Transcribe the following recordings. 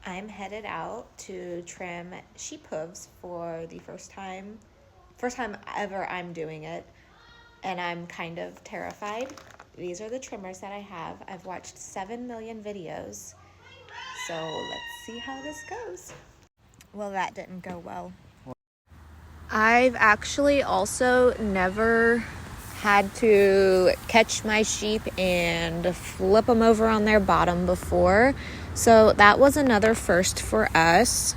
I'm headed out to trim sheep hooves for the first time ever I'm doing it, and I'm kind of terrified. These are the trimmers that I have. I've watched 7 million videos, so let's see how this goes. Well, that didn't go well. I've actually also never had to catch my sheep and flip them over on their bottom before, so that was another first for us.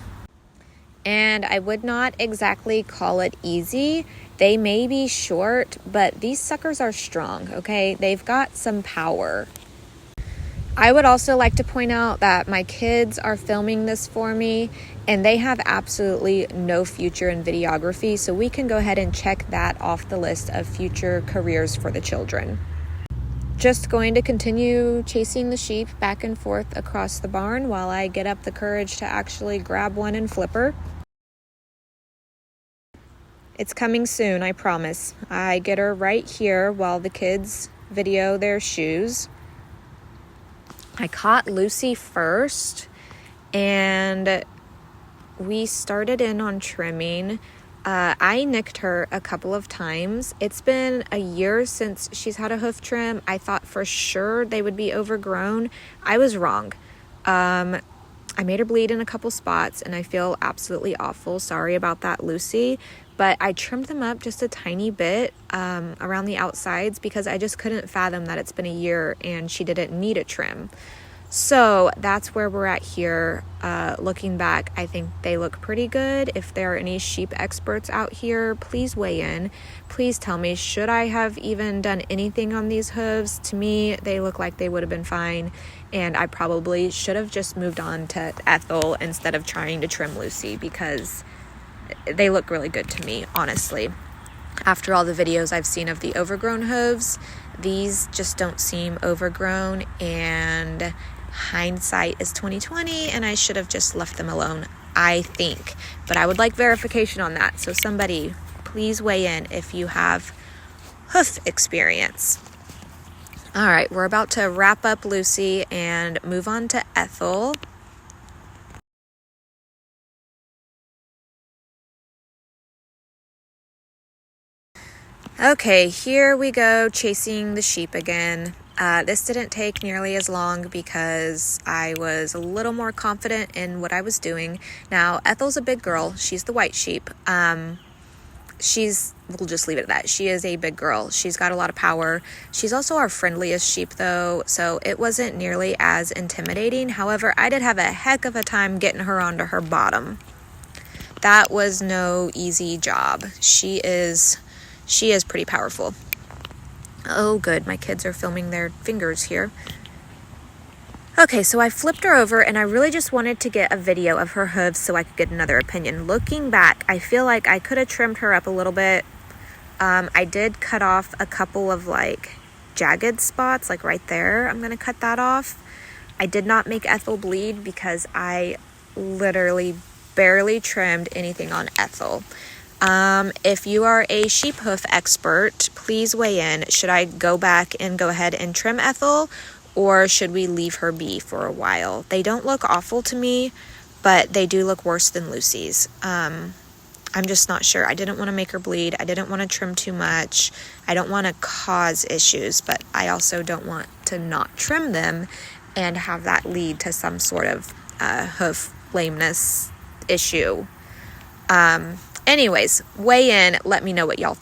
And I would not exactly call it easy. They may be short, but these suckers are strong, okay? They've got some power. I would also like to point out that my kids are filming this for me, and they have absolutely no future in videography, so we can go ahead and check that off the list of future careers for the children. Just going to continue chasing the sheep back and forth across the barn while I get up the courage to actually grab one and flip her. It's coming soon, I promise. I get her right here while the kids video their shoes. I caught Lucy first, and we started in on trimming. I nicked her a couple of times. It's been a year since she's had a hoof trim. I thought for sure they would be overgrown. I was wrong. I made her bleed in a couple spots, and I feel absolutely awful. Sorry about that, Lucy. But I trimmed them up just a tiny bit around the outsides because I just couldn't fathom that it's been a year and she didn't need a trim. So that's where we're at here. Looking back, I think they look pretty good. If there are any sheep experts out here, please weigh in. Please tell me, should I have even done anything on these hooves? To me, they look like they would have been fine, and I probably should have just moved on to Ethel instead of trying to trim Lucy because they look really good to me, honestly. After all the videos I've seen of the overgrown hooves, these just don't seem overgrown, and hindsight is 2020, and I should have just left them alone, I think. But I would like verification on that, so somebody please weigh in if you have hoof experience. All right, we're about to wrap up Lucy and move on to Ethel. Okay, here we go, chasing the sheep again. This didn't take nearly as long because I was a little more confident in what I was doing. Now, Ethel's a big girl. She's the white sheep. We'll just leave it at that. She is a big girl. She's got a lot of power. She's also our friendliest sheep, though, so it wasn't nearly as intimidating. However, I did have a heck of a time getting her onto her bottom. That was no easy job. She is pretty powerful. Oh, good. My kids are filming their fingers here. Okay, so I flipped her over, and I really just wanted to get a video of her hooves so I could get another opinion. Looking back, I feel like I could have trimmed her up a little bit. I did cut off a couple of, jagged spots, right there. I'm going to cut that off. I did not make Ethel bleed because I literally barely trimmed anything on Ethel. If you are a sheep hoof expert, please weigh in. Should I go back and go ahead and trim Ethel, or should we leave her be for a while? They don't look awful to me, but they do look worse than Lucy's. I'm just not sure. I didn't want to make her bleed. I didn't want to trim too much. I don't want to cause issues, but I also don't want to not trim them and have that lead to some sort of hoof lameness issue. Anyways, weigh in. Let me know what y'all think.